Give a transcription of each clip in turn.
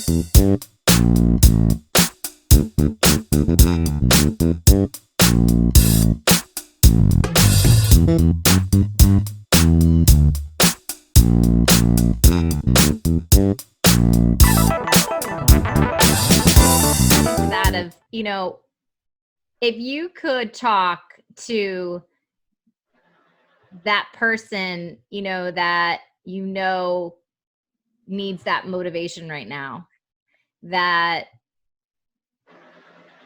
That of, if you could talk to that person, that needs that motivation right now, that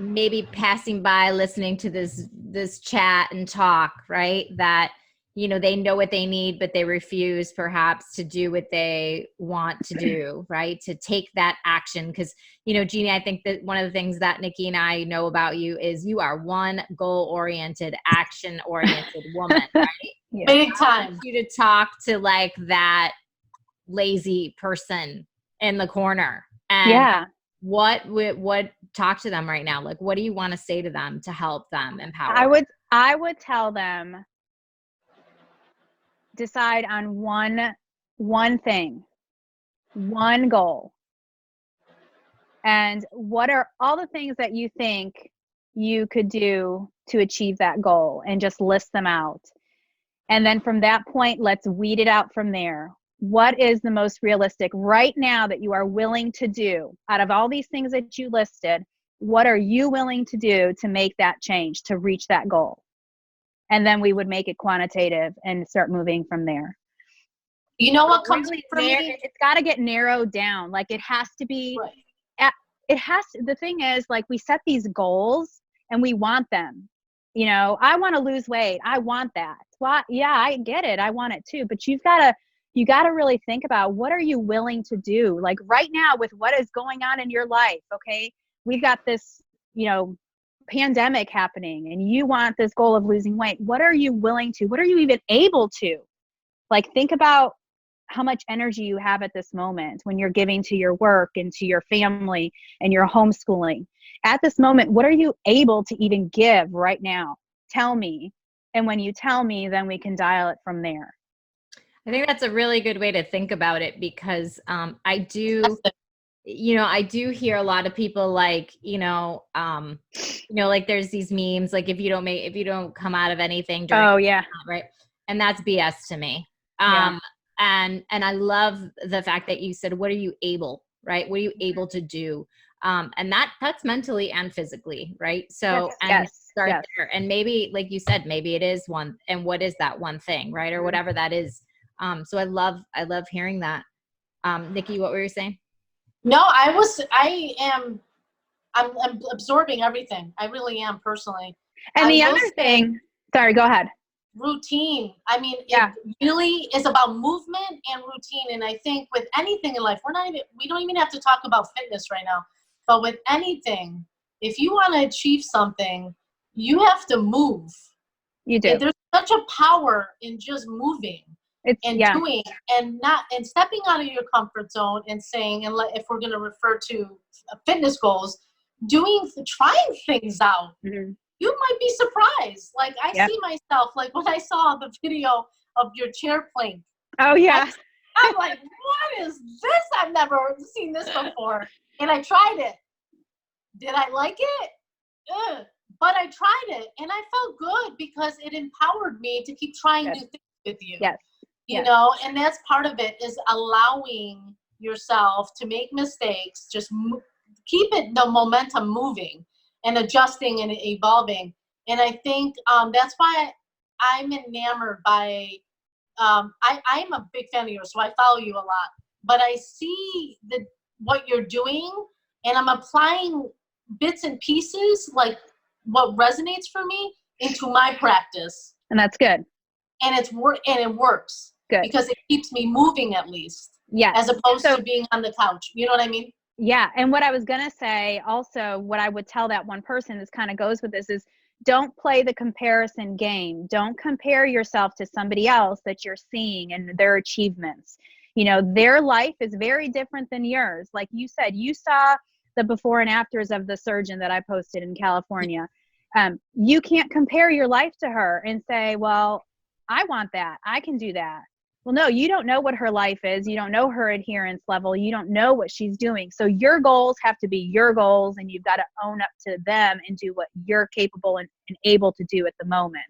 maybe passing by, listening to this chat and talk, right? That, they know what they need, but they refuse perhaps to do what they want to do, right? To take that action. Because, Jeannie, I think that one of the things that Nicki and I know about you is you are one goal-oriented, action-oriented woman, right? Yeah. Big time. I want you to talk to like that lazy person in the corner. And what talk to them right now? Like, what do you want to say to them to help them empower? I would tell them, decide on one thing, one goal. And what are all the things that you think you could do to achieve that goal, and just list them out. And then from that point, let's weed it out from there. What is the most realistic right now that you are willing to do out of all these things that you listed? What are you willing to do to make that change, to reach that goal? And then we would make it quantitative and start moving from there. You know what comes really for me? It's got to get narrowed down. Like, it has to be, right. The thing is, like, we set these goals and we want them. I want to lose weight. I want that. Well, yeah, I get it. I want it too. But you got to really think about, what are you willing to do? Like right now, with what is going on in your life, okay? We've got this, pandemic happening, and you want this goal of losing weight. What are you willing to? What are you even able to? Like, think about how much energy you have at this moment when you're giving to your work and to your family and your homeschooling. At this moment, what are you able to even give right now? Tell me. And when you tell me, then we can dial it from there. I think that's a really good way to think about it, because I do hear a lot of people like, like there's these memes, like if you don't come out of anything during right? And that's BS to me. And I love the fact that you said, what are you able, right? What are you able to do? And that's mentally and physically, right? So, start there. And maybe, like you said, maybe it is one, and what is that one thing, right? Or whatever that is. So I love hearing that. Nicki, what were you saying? No, I'm absorbing everything. I really am, personally. And the other thing, sorry, go ahead. Routine. I mean, it really is about movement and routine. And I think with anything in life, we don't even have to talk about fitness right now, but with anything, if you want to achieve something, you have to move. You do. There's such a power in just moving doing, and stepping out of your comfort zone and saying, and if we're going to refer to fitness goals, trying things out. Mm-hmm. You might be surprised. Like, I see myself, like when I saw the video of your chair plank. Oh, yeah. I'm like, what is this? I've never seen this before. And I tried it. Did I like it? Ugh. But I tried it, and I felt good because it empowered me to keep trying new things with you. Yes. You know, and that's part of it, is allowing yourself to make mistakes. Just keep the momentum moving and adjusting and evolving. And I think that's why I'm enamored by, I'm a big fan of yours, so I follow you a lot. But I see what you're doing, and I'm applying bits and pieces, like what resonates for me, into my practice. And that's good. And it works. Good. Because it keeps me moving, at least. Yeah. As opposed to being on the couch. You know what I mean? Yeah. And what I was going to say also, what I would tell that one person, this kind of goes with this, is don't play the comparison game. Don't compare yourself to somebody else that you're seeing and their achievements. Their life is very different than yours. Like you said, you saw the before and afters of the surgeon that I posted in California. You can't compare your life to her and say, well, I want that. I can do that. Well, no, you don't know what her life is. You don't know her adherence level. You don't know what she's doing. So your goals have to be your goals, and you've got to own up to them and do what you're capable and able to do at the moment.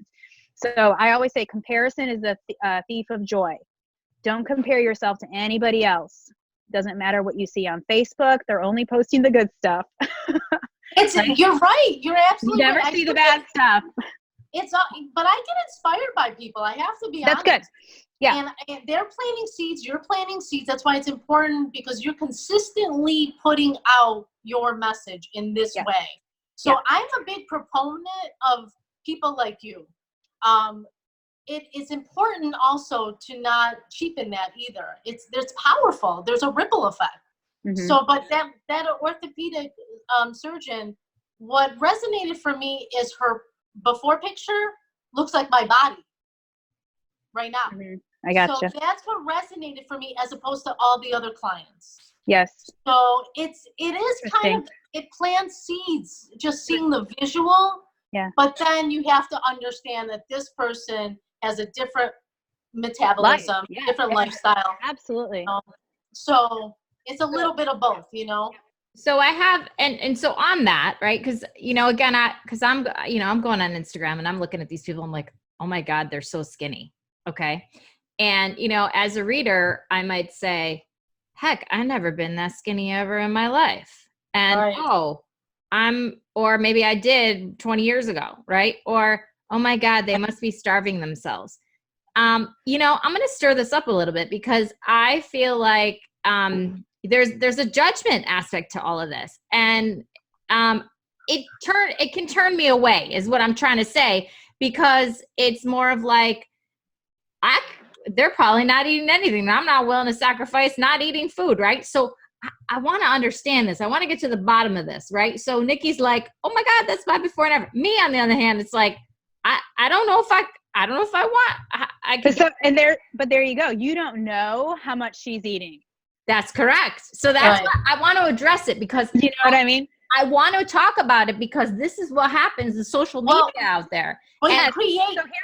So I always say comparison is a thief of joy. Don't compare yourself to anybody else. Doesn't matter what you see on Facebook. They're only posting the good stuff. You're right. You're absolutely right. You never see the bad stuff. But I get inspired by people. I have to be honest. That's good. Yeah. And they're planting seeds. You're planting seeds. That's why it's important, because you're consistently putting out your message in this way. So I'm a big proponent of people like you. It is important also to not cheapen that either. It's powerful. There's a ripple effect. Mm-hmm. So, but that orthopedic surgeon, what resonated for me is her before picture looks like my body right now. Mm-hmm. I gotcha. So that's what resonated for me as opposed to all the other clients. Yes. So it is kind of, it plants seeds, just seeing the visual. Yeah. But then you have to understand that this person has a different metabolism, different lifestyle. Absolutely. So it's a little bit of both, you know? So I have, and so on that, right? Cause again, I'm going on Instagram and I'm looking at these people. I'm like, oh my God, they're so skinny. Okay. And, as a reader, I might say, heck, I've never been that skinny ever in my life. And, or maybe I did 20 years ago. Right. Or, oh my God, they must be starving themselves. I'm going to stir this up a little bit because I feel like, there's a judgment aspect to all of this. And, it can turn me away is what I'm trying to say, because it's more of like, they're probably not eating anything. I'm not willing to sacrifice not eating food, right? So I want to understand this. I want to get to the bottom of this, right? So Nikki's like, oh my God, that's my before and after. Me, on the other hand, it's like, I don't know if I want. But there you go. You don't know how much she's eating. That's correct. So that's why I want to address it, because you know what I mean? I want to talk about it because this is what happens in social media out there. Well,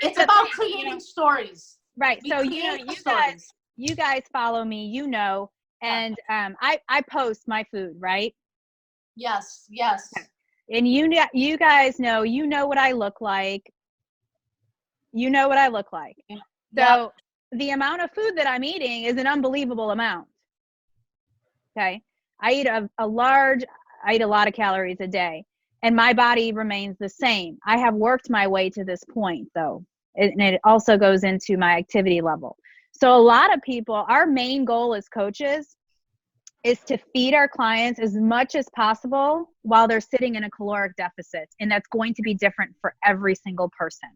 it's about creating stories. Right. So you guys follow me, and I post my food, right? Yes. And you guys know, what I look like. You know what I look like. So the amount of food that I'm eating is an unbelievable amount. Okay. I eat a lot of calories a day, and my body remains the same. I have worked my way to this point though. And it also goes into my activity level. So a lot of people, our main goal as coaches is to feed our clients as much as possible while they're sitting in a caloric deficit. And that's going to be different for every single person.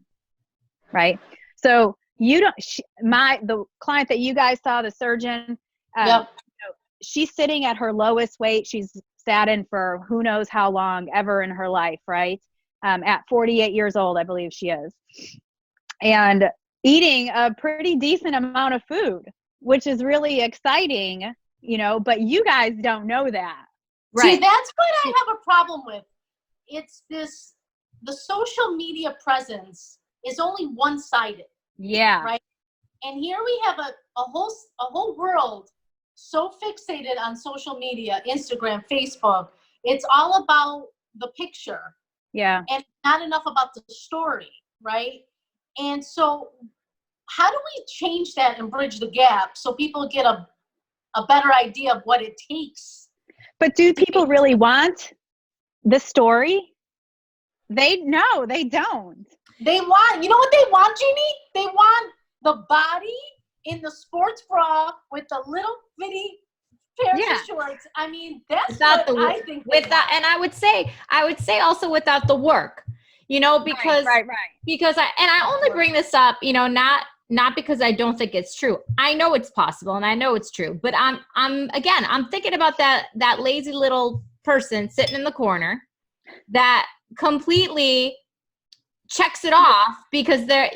Right. So the client that you guys saw, the surgeon, she's sitting at her lowest weight. She's sat in for who knows how long ever in her life. Right. At 48 years old, I believe she is. And eating a pretty decent amount of food, which is really exciting, but you guys don't know that. Right. See, that's what I have a problem with. It's the social media presence is only one-sided. Yeah. Right. And here we have a whole world so fixated on social media, Instagram, Facebook. It's all about the picture. Yeah. And not enough about the story. Right. And so how do we change that and bridge the gap so people get a better idea of what it takes? But do people really want the story? No, they don't. They want, you know what they want, Jeannie? They want the body in the sports bra with the little bitty pair of shorts. I mean, that's what I think. And I would say also without the work. Because because I only bring this up, not because I don't think it's true. I know it's possible and I know it's true, but I'm thinking about that lazy little person sitting in the corner that completely checks it off because their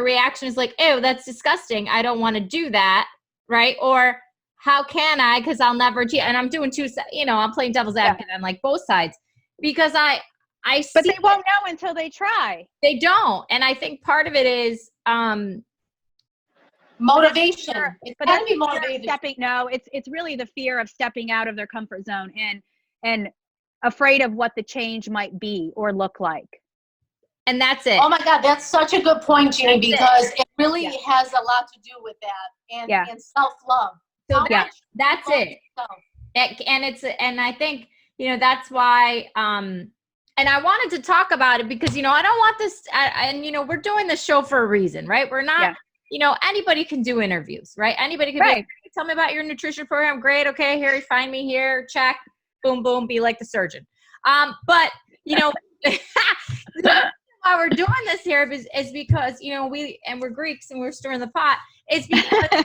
reaction is like, ew, that's disgusting. I don't want to do that. Right. Or how can I? Cause I'll never, and I'm doing I'm playing devil's advocate on like both sides because but they won't know until they try. They don't. And I think part of it is motivation. It's but gotta that's be motivation. It's really the fear of stepping out of their comfort zone and afraid of what the change might be or look like. And that's it. Oh my God, that's such a good point, Jeannie, because it really has a lot to do with that and self-love. So that's it. And I think, that's why, and I wanted to talk about it because, I don't want this, and, we're doing this show for a reason, right? We're not, anybody can do interviews, right? Anybody can be like, tell me about your nutrition program. Great. Okay. Here, find me here. Check. Boom, boom. Be like the surgeon. But, why we're doing this here is because, we're Greeks and we're stirring the pot. It's because,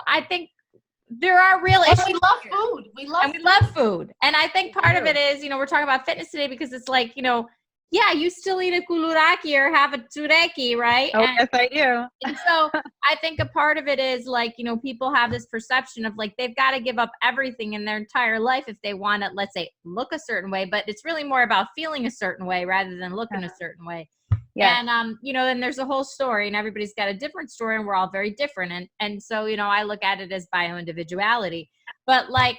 I think there are real issues. We love food. We love food. And I think part of it is, we're talking about fitness today because it's like, you still eat a kuluraki or have a tureki, right? Oh, yes, I do. And so I think a part of it is like, people have this perception of like, they've got to give up everything in their entire life if they want to, let's say, look a certain way, but it's really more about feeling a certain way rather than looking a certain way. Yeah. And, and there's a whole story and everybody's got a different story and we're all very different. And so, I look at it as bio-individuality, but like,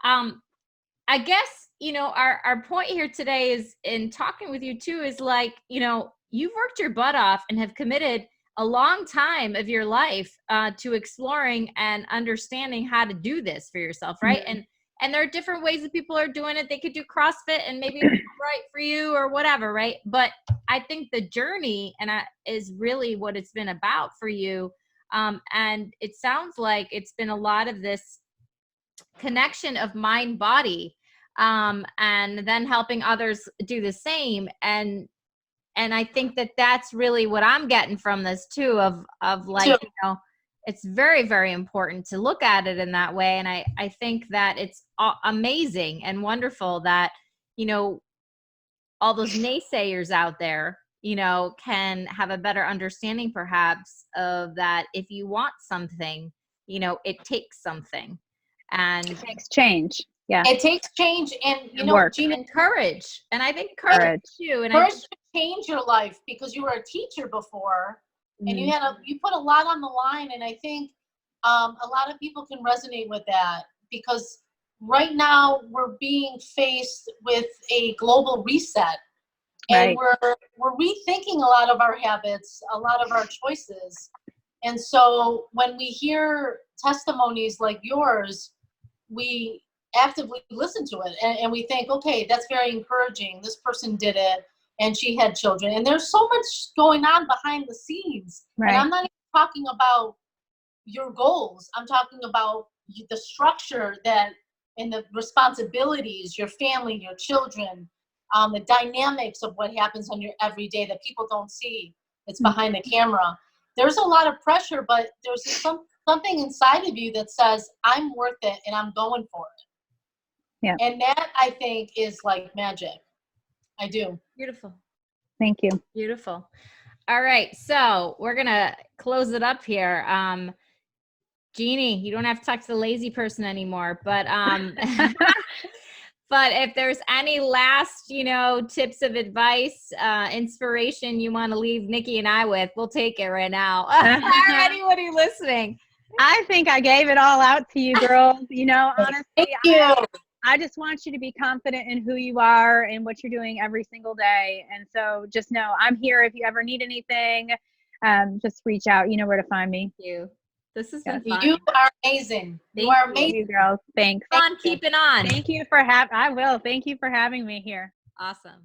I guess, our point here today is in talking with you too, is like, you've worked your butt off and have committed a long time of your life to exploring and understanding how to do this for yourself. Right. Mm-hmm. And there are different ways that people are doing it. They could do CrossFit and maybe it's right for you or whatever. Right. But I think the journey is really what it's been about for you. And it sounds like it's been a lot of this connection of mind body, and then helping others do the same. And I think that that's really what I'm getting from this too, of like, it's very, very important to look at it in that way. And I think that it's amazing and wonderful that, all those naysayers out there, can have a better understanding perhaps of that. If you want something, it takes something. And it takes change. Yeah. It takes change and, Gina, and courage. And I think courage too. And courage to change your life because you were a teacher before and you put a lot on the line. And I think a lot of people can resonate with that because right now we're being faced with a global reset and we're rethinking a lot of our habits, a lot of our choices. And so when we hear testimonies like yours, we actively listen to it and we think, okay, that's very encouraging. This person did it and she had children. And there's so much going on behind the scenes. Right. And I'm not even talking about your goals. I'm talking about the structure and the responsibilities, your family, your children, the dynamics of what happens on your everyday that people don't see. It's behind the camera. There's a lot of pressure, but there's something inside of you that says, I'm worth it and I'm going for it. Yeah. And that I think is like magic. I do. Beautiful. Thank you. Beautiful. All right. So we're going to close it up here. Jeannie, you don't have to talk to the lazy person anymore, but, but if there's any last, tips of advice, inspiration you want to leave Nicki and I with, we'll take it right now. Anybody listening? I think I gave it all out to you girls. Honestly, I just want you to be confident in who you are and what you're doing every single day. And so just know I'm here if you ever need anything. Just reach out. You know where to find me. Thank you. This has been fun. You are amazing. You are amazing. You girls. Thanks. Keep on keeping on. Thank you for Thank you for having me here. Awesome.